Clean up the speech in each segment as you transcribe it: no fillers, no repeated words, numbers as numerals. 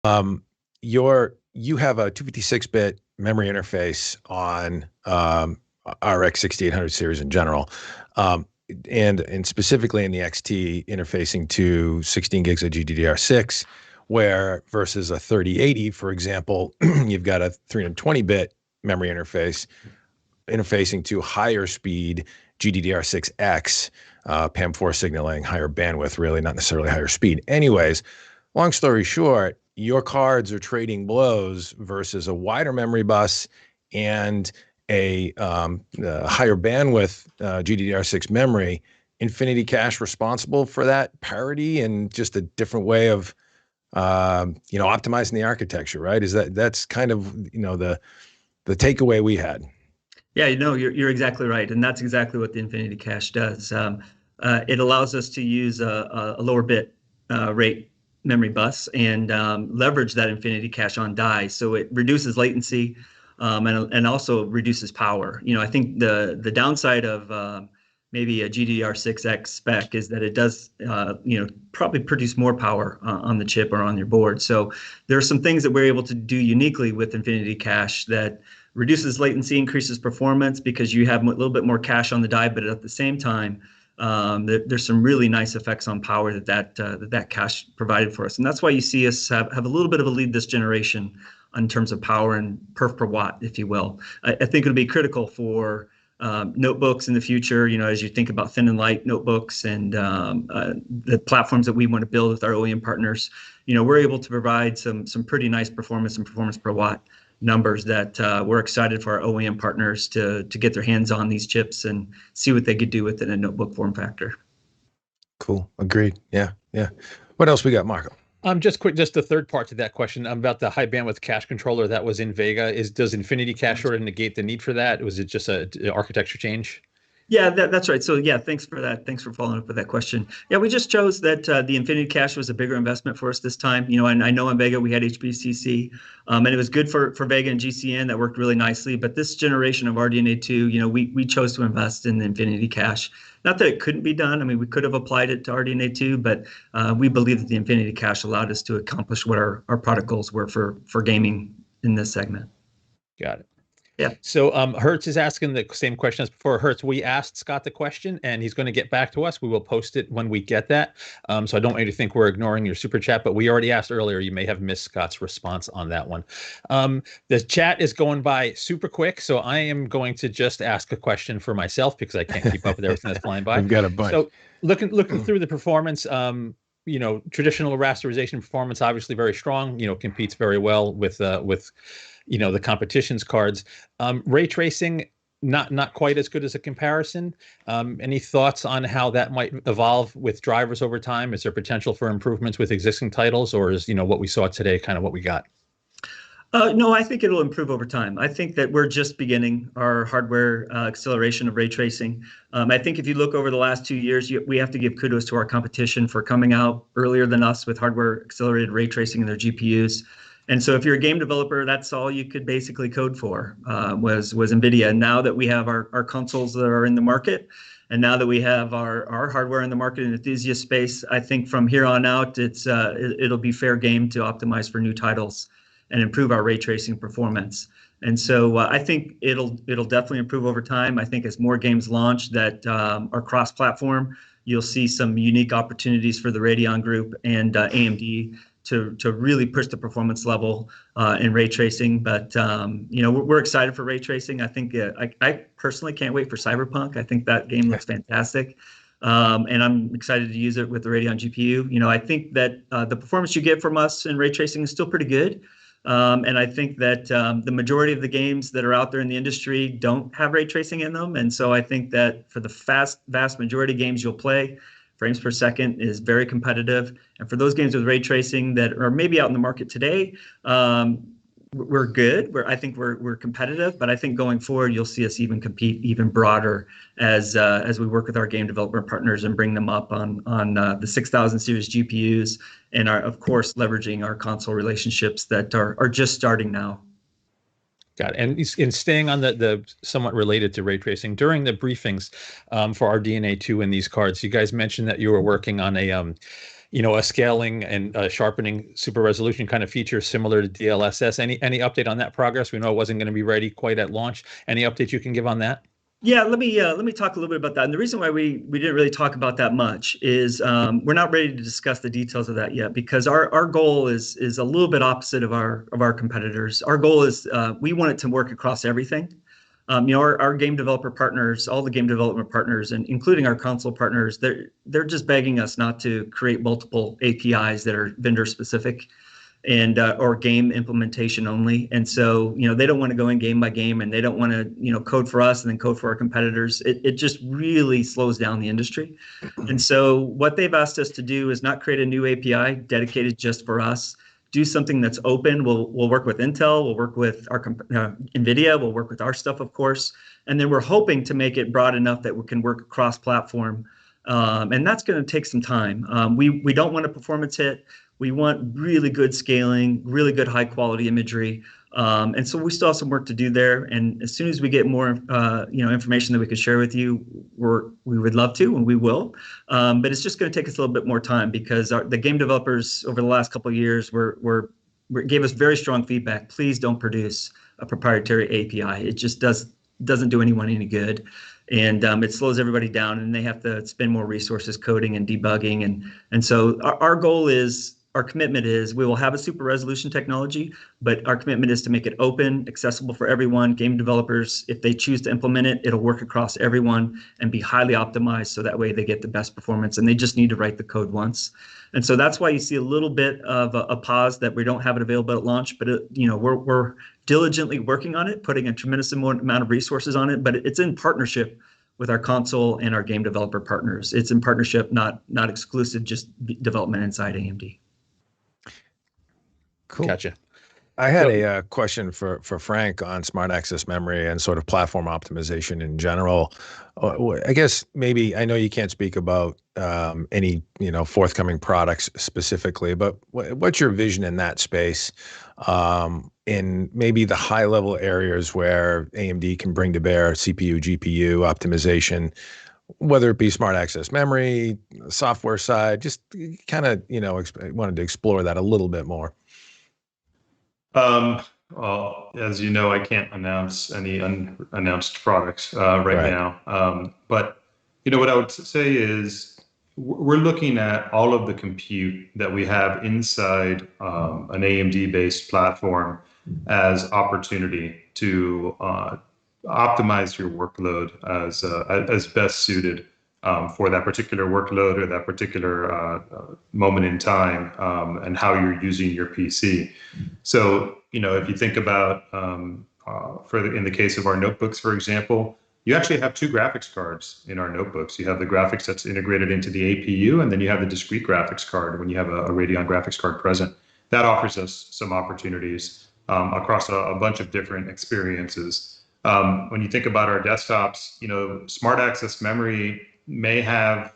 You have a 256-bit memory interface on RX 6800 series in general, um, and specifically in the XT interfacing to 16 gigs of GDDR6, where versus a 3080, for example, you've got a 320-bit memory interface interfacing to higher speed GDDR6X, PAM4 signaling, higher bandwidth, really not necessarily higher speed. Anyways, long story short, your cards are trading blows versus a wider memory bus and a higher bandwidth GDDR6 memory. Infinity Cache responsible for that parity and just a different way of optimizing the architecture, right? That's kind of the takeaway we had. Yeah, you're exactly right, and that's exactly what the Infinity Cache does. It allows us to use a lower bit rate memory bus and leverage that Infinity Cache on die, so it reduces latency and also reduces power. I think the downside of maybe a GDDR6X spec is that it does probably produce more power on the chip or on your board. So there are some things that we're able to do uniquely with Infinity Cache that reduces latency, increases performance because you have a little bit more cache on the die, but at the same time, there's some really nice effects on power that cache provided for us. And that's why you see us have a little bit of a lead this generation in terms of power and perf per watt, if you will. I think it'll be critical for notebooks in the future, as you think about thin and light notebooks and the platforms that we want to build with our OEM partners. We're able to provide some pretty nice performance and performance per watt numbers that we're excited for our OEM partners to get their hands on these chips and see what they could do with it in a notebook form factor. Cool. Agreed. Yeah. What else we got, Marco? Just the third part to that question about the high bandwidth cache controller that was in Vega. Does Infinity Cache sort of negate the need for that? Was it just an architecture change? Yeah, that's right. So yeah, thanks for that. Thanks for following up with that question. Yeah, we just chose that the Infinity Cache was a bigger investment for us this time. And I know on Vega we had HBCC, and it was good for Vega and GCN. That worked really nicely. But this generation of RDNA 2, we chose to invest in the Infinity Cache. Not that it couldn't be done. I mean, we could have applied it to RDNA 2, but we believe that the Infinity Cache allowed us to accomplish what our product goals were for gaming in this segment. Got it. Yeah. So Hertz is asking the same question as before. Hertz, we asked Scott the question, and he's going to get back to us. We will post it when we get that. So I don't want you to think we're ignoring your super chat, but we already asked earlier. You may have missed Scott's response on that one. The chat is going by super quick, so I am going to just ask a question for myself because I can't keep up with everything that's flying by. We've got a bunch. So looking through the performance, traditional rasterization performance, obviously very strong. Competes very well with the competition's cards. Ray tracing, not quite as good as a comparison. Any thoughts on how that might evolve with drivers over time? Is there potential for improvements with existing titles, or is what we saw today kind of what we got? No, I think it'll improve over time. I think that we're just beginning our hardware acceleration of ray tracing. I think if you look over the last 2 years, we have to give kudos to our competition for coming out earlier than us with hardware accelerated ray tracing in their GPUs. And so if you're a game developer, that's all you could basically code for was NVIDIA. And now that we have our consoles that are in the market, and now that we have our hardware in the market in enthusiast space, I think from here on out, it'll be fair game to optimize for new titles and improve our ray tracing performance. And so I think it'll definitely improve over time. I think as more games launch that are cross-platform, you'll see some unique opportunities for the Radeon group and AMD to really push the performance level in ray tracing. But we're excited for ray tracing. I think I personally can't wait for Cyberpunk. I think that game looks fantastic. And I'm excited to use it with the Radeon GPU. I think that the performance you get from us in ray tracing is still pretty good. And I think that the majority of the games that are out there in the industry don't have ray tracing in them. And so I think that for the vast majority of games you'll play, frames per second is very competitive. And for those games with ray tracing that are maybe out in the market today, we're good. I think we're competitive, but I think going forward, you'll see us even compete even broader as we work with our game development partners and bring them up on the 6000 series GPUs and of course, leveraging our console relationships that are just starting now. Got it. And in staying on the somewhat related to ray tracing, during the briefings for our DNA2 in these cards, you guys mentioned that you were working on a a scaling and sharpening super resolution kind of feature similar to DLSS. Any update on that progress? We know it wasn't going to be ready quite at launch. Any update you can give on that? Yeah, let me talk a little bit about that. And the reason why we didn't really talk about that much is we're not ready to discuss the details of that yet, because our goal is a little bit opposite of our competitors. Our goal is we want it to work across everything. Our game developer partners, all the game development partners, and including our console partners, they're just begging us not to create multiple APIs that are vendor specific and or game implementation only. And so, they don't want to go in game by game, and they don't want to, code for us and then code for our competitors. It just really slows down the industry. And so what they've asked us to do is not create a new API dedicated just for us. Do something that's open. We'll work with Intel. We'll work with our NVIDIA. We'll work with our stuff, of course. And then we're hoping to make it broad enough that we can work across platform. And that's going to take some time. We don't want a performance hit. We want really good scaling, really good high quality imagery. And so we still have some work to do there. And as soon as we get more, information that we can share with you, we would love to, and we will. But it's just going to take us a little bit more time, because the game developers over the last couple of years gave us very strong feedback. Please don't produce a proprietary API. It just doesn't do anyone any good. And it slows everybody down, and they have to spend more resources coding and debugging. And so our commitment is we will have a super resolution technology, but our commitment is to make it open, accessible for everyone. Game developers, if they choose to implement it, it'll work across everyone and be highly optimized, so that way they get the best performance, and they just need to write the code once. And so that's why you see a little bit of a pause, that we don't have it available at launch, but we're diligently working on it, putting a tremendous amount of resources on it, but it's in partnership with our console and our game developer partners. It's in partnership, not exclusive, just development inside AMD. Cool. Gotcha. I had a question for Frank on smart access memory and sort of platform optimization in general. I guess maybe, I know you can't speak about any forthcoming products specifically, but what's your vision in that space, in maybe the high level areas where AMD can bring to bear CPU, GPU optimization, whether it be smart access memory, software side, just kind of wanted to explore that a little bit more. Well, as you know, I can't announce any unannounced products right now. But what I would say is we're looking at all of the compute that we have inside an AMD-based platform as opportunity to optimize your workload as best suited for that particular workload or that particular moment in time, and how you're using your PC. So, if you think about, in the case of our notebooks, for example, you actually have two graphics cards in our notebooks. You have the graphics that's integrated into the APU, and then you have the discrete graphics card when you have a Radeon graphics card present. That offers us some opportunities across a bunch of different experiences. When you think about our desktops, smart access memory may have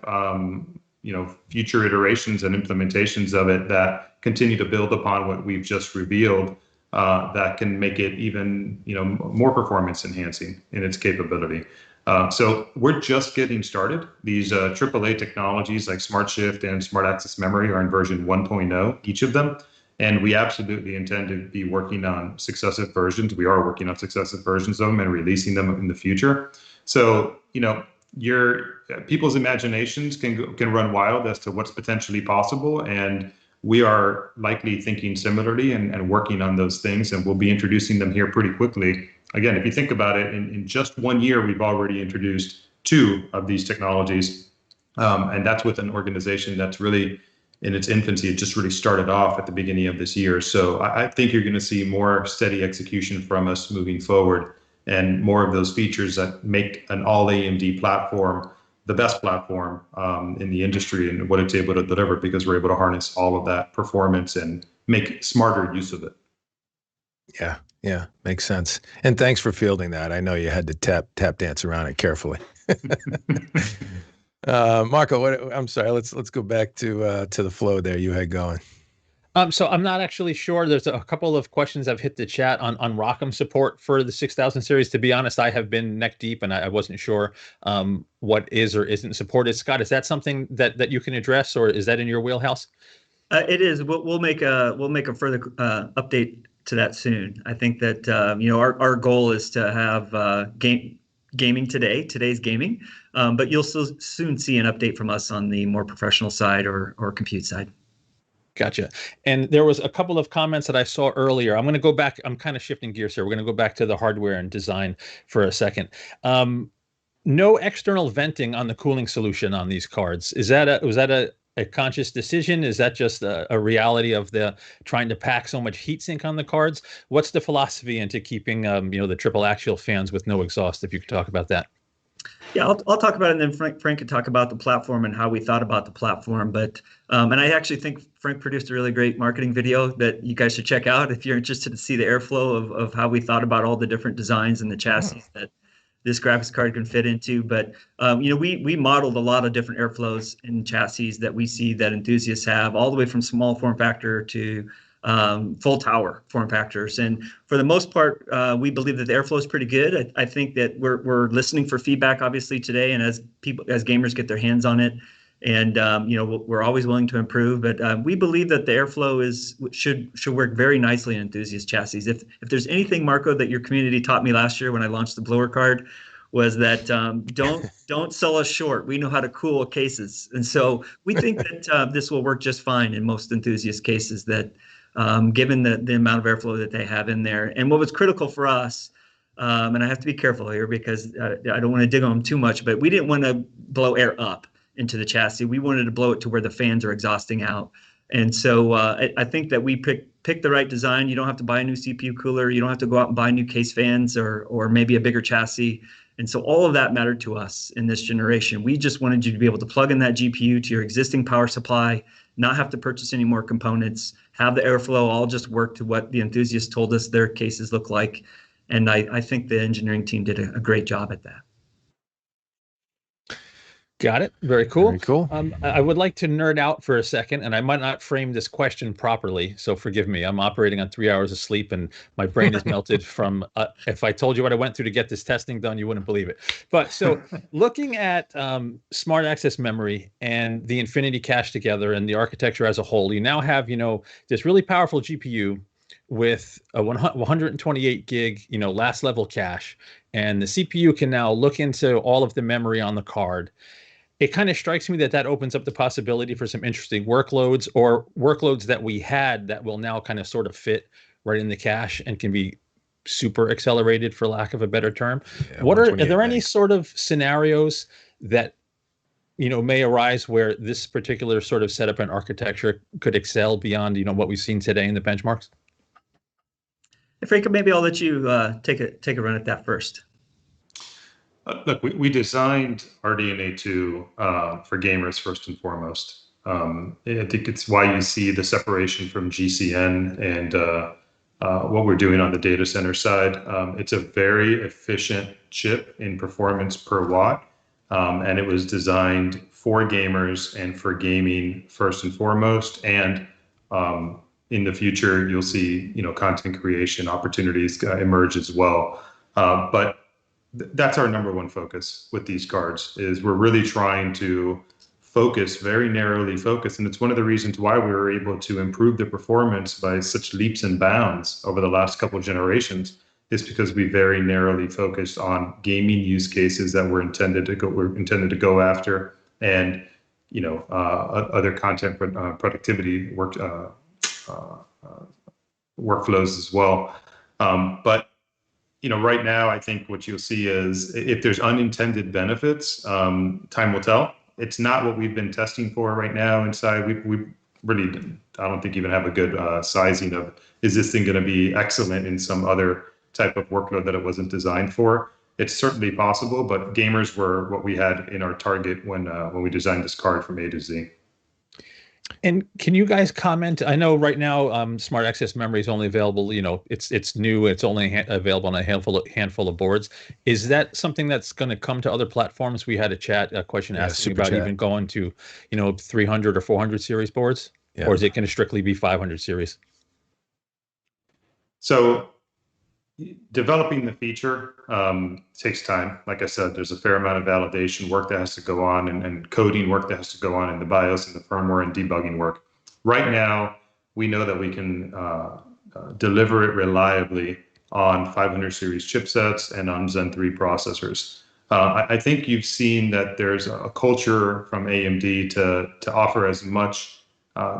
future iterations and implementations of it that continue to build upon what we've just revealed, that can make it even more performance enhancing in its capability. So we're just getting started. These AAA technologies like SmartShift and Smart Access Memory are in version 1.0, each of them. And we absolutely intend to be working on successive versions. We are working on successive versions of them and releasing them in the future. So, people's imaginations can run wild as to what's potentially possible, and we are likely thinking similarly and working on those things, and we'll be introducing them here pretty quickly. Again, if you think about it, in just 1 year, we've already introduced 2 of these technologies, and that's with an organization that's really in its infancy. It just really started off at the beginning of this year. So I think you're going to see more steady execution from us moving forward, and more of those features that make an all AMD platform the best platform in the industry and what it's able to deliver, because we're able to harness all of that performance and make smarter use of it. Yeah, makes sense. And thanks for fielding that. I know you had to tap dance around it carefully. Marco, I'm sorry. Let's go back to the flow there you had going. So I'm not actually sure. There's a couple of questions I've hit the chat on ROCm support for the 6000 series. To be honest, I have been neck deep, and I wasn't sure what is or isn't supported. Scott, is that something that you can address, or is that in your wheelhouse? It is. We'll make a further update to that soon. I think that our goal is to have gaming today's gaming, but you'll soon see an update from us on the more professional side or compute side. Gotcha. And there was a couple of comments that I saw earlier. I'm going to go back. I'm kind of shifting gears here. We're going to go back to the hardware and design for a second. No external venting on the cooling solution on these cards. Was that a conscious decision? Is that just a reality of the trying to pack so much heat sink on the cards? What's the philosophy into keeping the triple axial fans with no exhaust? If you could talk about that. Yeah, I'll talk about it, and then Frank could talk about the platform and how we thought about the platform. But and I actually think Frank produced a really great marketing video that you guys should check out if you're interested to see the airflow of how we thought about all the different designs and the chassis that this graphics card can fit into. But we modeled a lot of different airflows and chassis that we see that enthusiasts have, all the way from small form factor to full tower form factors. And for the most part, we believe that the airflow is pretty good. I think that we're listening for feedback, obviously, today, and as gamers get their hands on it, and we're always willing to improve. But we believe that the airflow should work very nicely in enthusiast chassis. If there's anything, Marco, that your community taught me last year when I launched the blower card, was that don't sell us short. We know how to cool cases, and so we think that this will work just fine in most enthusiast cases. That given the amount of airflow that they have in there. And what was critical for us, and I have to be careful here because I don't want to dig on them too much, but we didn't want to blow air up into the chassis. We wanted to blow it to where the fans are exhausting out. And so I think that we picked the right design. You don't have to buy a new CPU cooler. You don't have to go out and buy new case fans or maybe a bigger chassis. And so all of that mattered to us in this generation. We just wanted you to be able to plug in that GPU to your existing power supply, not have to purchase any more components, have the airflow all just work to what the enthusiasts told us their cases look like. And I think the engineering team did a great job at that. Got it. Very cool. Very cool. I would like to nerd out for a second, and I might not frame this question properly, so forgive me. I'm operating on 3 hours of sleep, and my brain is melted from, if I told you what I went through to get this testing done, you wouldn't believe it. But so looking at smart access memory and the Infinity Cache together and the architecture as a whole, you now have, this really powerful GPU with a 128 gig, last level cache, and the CPU can now look into all of the memory on the card. It kind of strikes me that opens up the possibility for some interesting workloads or workloads that we had that will now kind of sort of fit right in the cache and can be super accelerated, for lack of a better term. Yeah, are there any sort of scenarios that may arise where this particular sort of setup and architecture could excel beyond what we've seen today in the benchmarks? Hey, Frank, maybe I'll let you take a run at that first. Look, we designed RDNA2 for gamers first and foremost. I think it's why you see the separation from GCN and what we're doing on the data center side. It's a very efficient chip in performance per watt, and it was designed for gamers and for gaming first and foremost. And in the future, you'll see content creation opportunities emerge as well. But that's our number one focus with these cards, is we're really trying to focus, very narrowly focus. And it's one of the reasons why we were able to improve the performance by such leaps and bounds over the last couple of generations, is because we very narrowly focused on gaming use cases that were intended to go after, and other content productivity workflows as well. But right now, I think what you'll see is if there's unintended benefits, time will tell. It's not what we've been testing for right now inside. We really, I don't think, even have a good sizing of, is this thing going to be excellent in some other type of workload that it wasn't designed for? It's certainly possible, but gamers were what we had in our target when we designed this card from A to Z. And can you guys comment? I know right now, smart access memory is only available. It's new. It's only available on a handful of boards. Is that something that's going to come to other platforms? We had a question asking about even going to 300 or 400 series boards. or is it going to strictly be 500 series? So developing the feature takes time. Like I said, there's a fair amount of validation work that has to go on and coding work that has to go on in the BIOS and the firmware and debugging work. Right now, we know that we can deliver it reliably on 500 series chipsets and on Zen 3 processors. I think you've seen that there's a culture from AMD to offer as much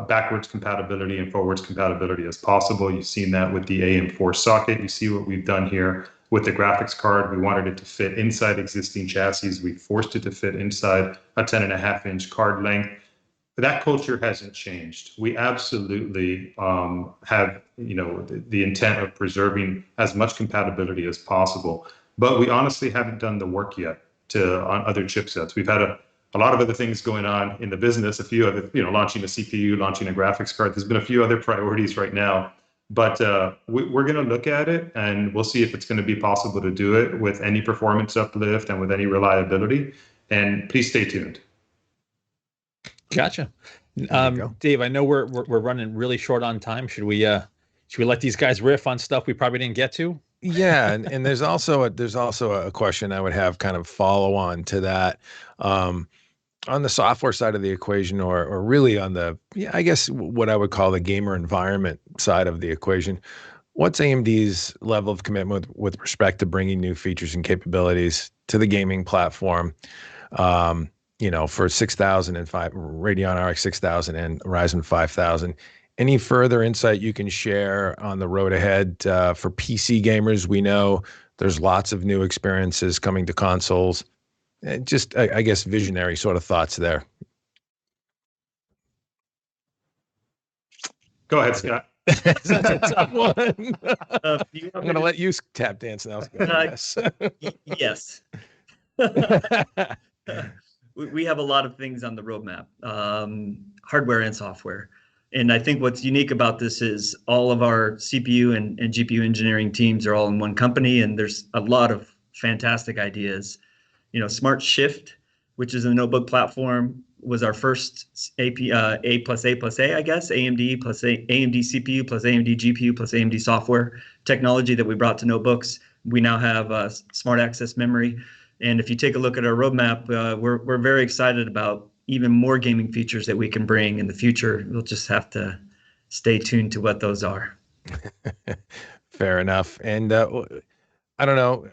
backwards compatibility and forwards compatibility as possible. You've seen that with the AM4 socket. You see what we've done here with the graphics card. We wanted it to fit inside existing chassis. We forced it to fit inside a 10.5-inch card length. That culture hasn't changed. We absolutely have, the intent of preserving as much compatibility as possible, but we honestly haven't done the work yet on other chipsets. We've had a lot of other things going on in the business, a few other, launching a CPU, launching a graphics card. There's been a few other priorities right now, but we're going to look at it and we'll see if it's going to be possible to do it with any performance uplift and with any reliability. And please stay tuned. Gotcha. Dave, I know we're running really short on time. Should we let these guys riff on stuff we probably didn't get to? Yeah, and there's also a question I would have kind of follow on to that. On the software side of the equation, or really on the, I guess what I would call the gamer environment side of the equation, what's AMD's level of commitment with respect to bringing new features and capabilities to the gaming platform? For 6000 and Radeon RX 6000 and Ryzen 5000. Any further insight you can share on the road ahead for PC gamers? We know there's lots of new experiences coming to consoles. Just, I guess, visionary sort of thoughts there. Go ahead, Scott. That's a tough one. I'm going to let you tap dance now. Yes. We have a lot of things on the roadmap, hardware and software. And I think what's unique about this is all of our CPU and GPU engineering teams are all in one company, and there's a lot of fantastic ideas. Smart Shift, which is a notebook platform, was our first A plus A plus A, I guess, AMD plus AMD CPU plus AMD GPU plus AMD software technology that we brought to notebooks. We now have smart access memory. And if you take a look at our roadmap, we're very excited about even more gaming features that we can bring in the future. We'll just have to stay tuned to what those are. Fair enough. And I don't know.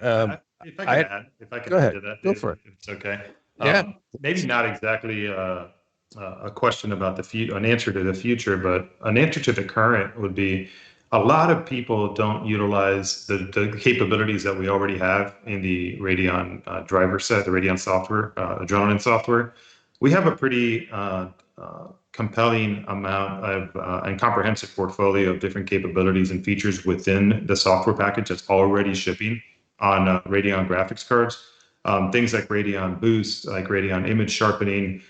If I can go add ahead. to that, Go for it. It's okay. Yeah. Maybe not exactly a question about an answer to the future, but an answer to the current would be, a lot of people don't utilize the capabilities that we already have in the Radeon driver set, the Radeon software, Adrenaline software. We have a pretty compelling amount of and comprehensive portfolio of different capabilities and features within the software package that's already shipping on Radeon graphics cards. Things like Radeon Boost, like Radeon Image Sharpening.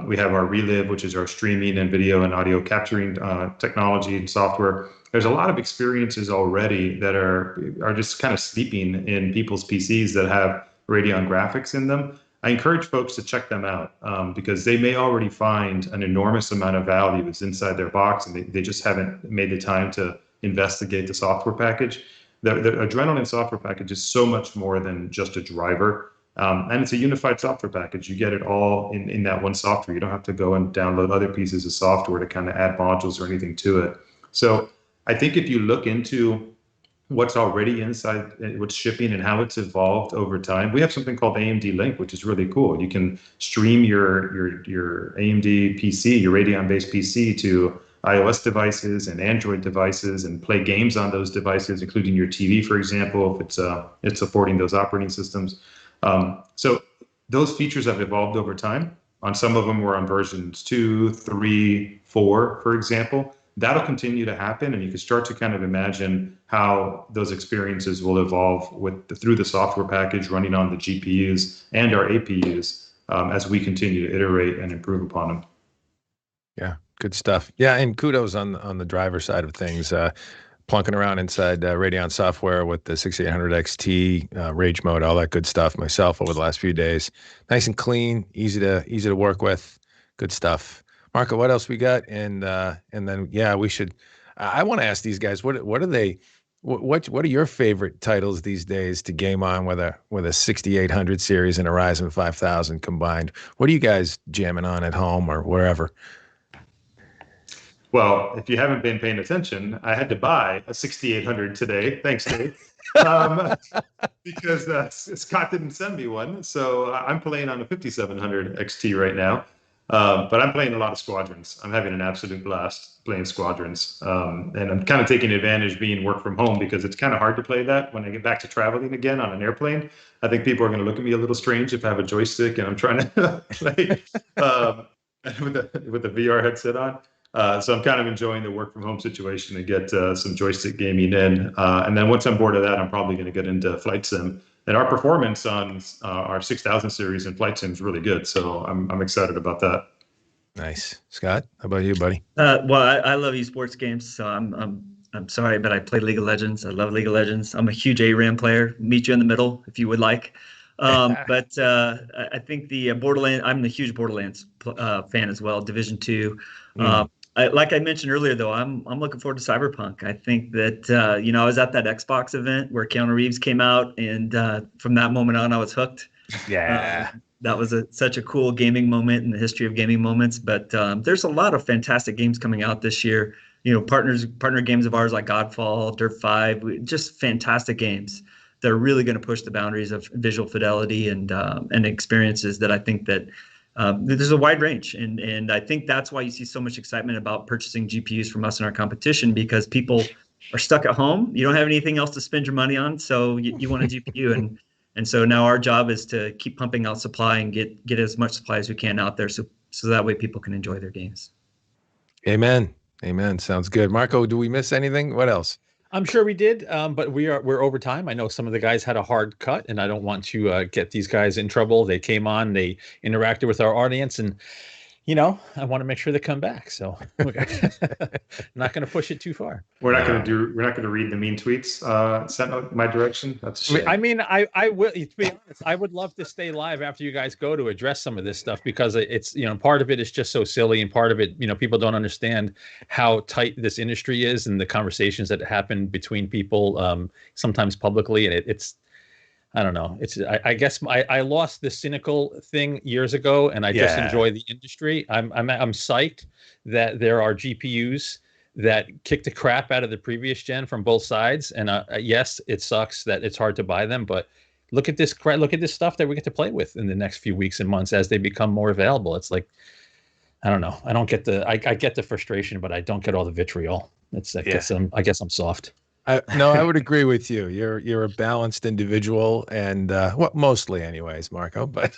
We have our Relive, which is our streaming and video and audio capturing technology and software. There's a lot of experiences already that are just kind of sleeping in people's PCs that have Radeon graphics in them. I encourage folks to check them out because they may already find an enormous amount of value that's inside their box, and they just haven't made the time to investigate the software package. The Adrenaline software package is so much more than just a driver, and it's a unified software package. You get it all in that one software. You don't have to go and download other pieces of software to kind of add modules or anything to it. So I think if you look into what's already inside, what's shipping and how it's evolved over time, we have something called AMD Link, which is really cool. You can stream your AMD PC, your Radeon-based PC, to iOS devices and Android devices and play games on those devices, including your TV, for example, if it's supporting those operating systems. So those features have evolved over time. On some of them, we're on versions 2, 3, 4, for example. That'll continue to happen, and you can start to kind of imagine how those experiences will evolve through the software package running on the GPUs and our APUs as we continue to iterate and improve upon them. Yeah, good stuff. Yeah, and kudos on the driver side of things. Plunking around inside Radeon software with the 6800 XT, Rage mode, all that good stuff myself over the last few days. Nice and clean, easy to work with. Good stuff. Marco, what else we got? And then yeah, we should. I want to ask these guys what are they. What are your favorite titles these days to game on with a 6800 series and a Ryzen 5000 combined? What are you guys jamming on at home or wherever? Well, if you haven't been paying attention, I had to buy a 6800 today. Thanks, Dave. Because Scott didn't send me one. So I'm playing on a 5700 XT right now. But I'm playing a lot of Squadrons. I'm having an absolute blast playing Squadrons. And I'm kind of taking advantage being work from home because it's kind of hard to play that when I get back to traveling again on an airplane. I think people are going to look at me a little strange if I have a joystick and I'm trying to play with the VR headset on. So I'm kind of enjoying the work from home situation to get some joystick gaming in. And then once I'm bored of that, I'm probably going to get into Flight Sim. And our performance on our 6000 series in Flight Sim is really good. So I'm excited about that. Nice. Scott, how about you, buddy? Well, I love esports games, so I'm sorry, but I play League of Legends. I love League of Legends. I'm a huge ARAM player. Meet you in the middle if you would like. But I think the Borderlands. I'm a huge Borderlands fan as well. Division 2. Like I mentioned earlier, though, I'm looking forward to Cyberpunk. I think that I was at that Xbox event where Keanu Reeves came out, and from that moment on, I was hooked. Yeah, that was such a cool gaming moment in the history of gaming moments. But there's a lot of fantastic games coming out this year. Partner games of ours like Godfall, Dirt 5, just fantastic games that are really going to push the boundaries of visual fidelity and experiences that I think that. There's a wide range, and I think that's why you see so much excitement about purchasing GPUs from us in our competition, because people are stuck at home. You don't have anything else to spend your money on, so you want a GPU, and so now our job is to keep pumping out supply and get as much supply as we can out there, so that way people can enjoy their games. Amen. Sounds good. Marco, do we miss anything? What else? I'm sure we did, but we're over time. I know some of the guys had a hard cut, and I don't want to get these guys in trouble. They came on, they interacted with our audience, and I want to make sure they come back. So not going to push it too far. We're not going to read the mean tweets sent out my direction. That's a shame. I mean, I will. To be honest, I would love to stay live after you guys go to address some of this stuff, because it's part of it is just so silly, and part of it people don't understand how tight this industry is and the conversations that happen between people sometimes publicly, and it's. I don't know. I guess I lost the cynical thing years ago, and I just enjoy the industry. I'm psyched that there are GPUs that kick the crap out of the previous gen from both sides. And yes, it sucks that it's hard to buy them, but look at this stuff that we get to play with in the next few weeks and months as they become more available. It's like, I don't know. I don't get I get the frustration, but I don't get all the vitriol. I guess I'm soft. No, I would agree with you. You're a balanced individual, and mostly, anyways, Marco. But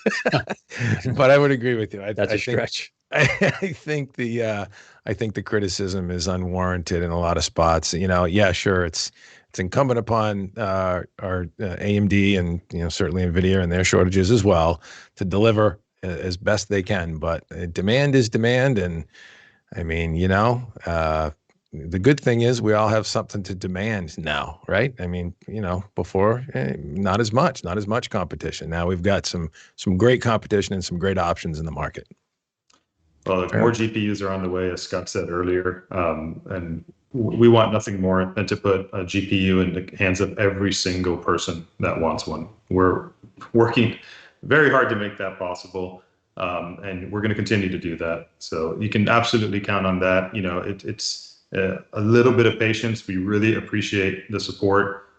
but I would agree with you. That's a stretch. I think the criticism is unwarranted in a lot of spots. Yeah, sure, it's incumbent upon our AMD and certainly NVIDIA and their shortages as well to deliver as best they can. But demand is demand, and I mean, the good thing is we all have something to demand now, right? I mean, before not as much competition. Now we've got some great competition and some great options in the market. Well, more GPUs are on the way, as Scott said earlier, and we want nothing more than to put a GPU in the hands of every single person that wants one. We're working very hard to make that possible, and we're going to continue to do that. So you can absolutely count on that. It's a little bit of patience. We really appreciate the support.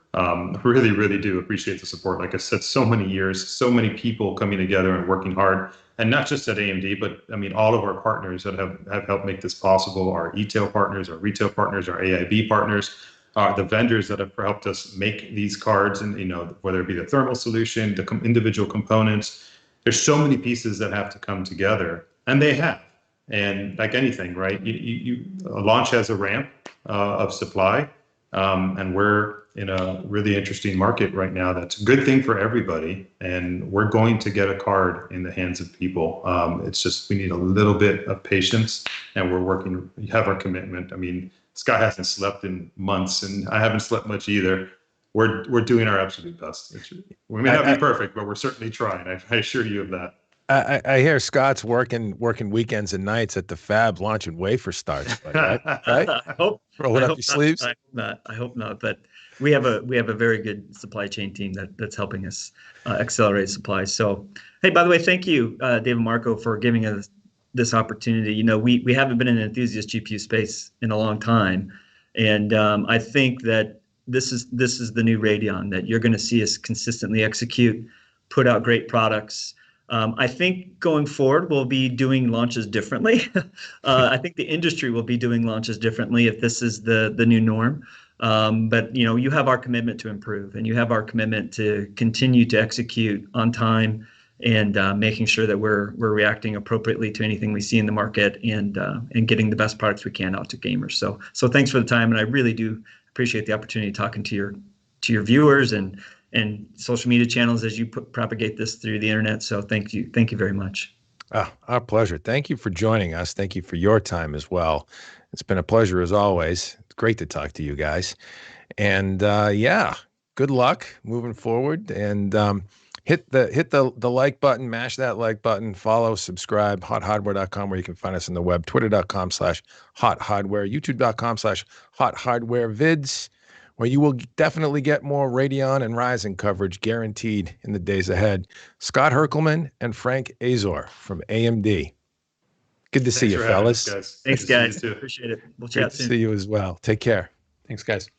Really, really do appreciate the support. Like I said, so many years, so many people coming together and working hard, and not just at AMD, but I mean, all of our partners that have helped make this possible, our e-tail partners, our retail partners, our AIB partners, the vendors that have helped us make these cards, and whether it be the thermal solution, the individual components. There's so many pieces that have to come together, and they have. And like anything, right? A launch has a ramp of supply, and we're in a really interesting market right now. That's a good thing for everybody, and we're going to get a card in the hands of people. It's just we need a little bit of patience, and we're working. We have our commitment. I mean, Scott hasn't slept in months, and I haven't slept much either. We're doing our absolute best. We may not be perfect, but we're certainly trying. I assure you of that. I hear Scott's working weekends and nights at the fab launching wafer starts, buddy, right? Right? I hope. Rolling I up hope your sleeves. not. I hope not. I hope not. But we have a very good supply chain team that's helping us accelerate supply. So, hey, by the way, thank you, David Marco, for giving us this opportunity. You know, we haven't been in an enthusiast GPU space in a long time, and I think that this is the new Radeon, that you're going to see us consistently execute, put out great products. I think going forward, we'll be doing launches differently. I think the industry will be doing launches differently if this is the new norm. But you know, you have our commitment to improve, and you have our commitment to continue to execute on time, and making sure that we're reacting appropriately to anything we see in the market, and getting the best products we can out to gamers. So thanks for the time, and I really do appreciate the opportunity talking to your viewers and social media channels as you propagate this through the internet. So thank you very much. Our pleasure. Thank you for joining us. Thank you for your time as well. It's been a pleasure as always. It's great to talk to you guys. And yeah, good luck moving forward. And hit the like button, mash that like button, follow, subscribe, hothardware.com, where you can find us on the web, twitter.com/hothardware, youtube.com/hothardwarevids, where you will definitely get more Radeon and Ryzen coverage guaranteed in the days ahead. Scott Herkelman and Frank Azor from AMD. Good to see you, fellas. Thanks, guys. Appreciate it. We'll chat soon. See you as well. Take care. Thanks, guys.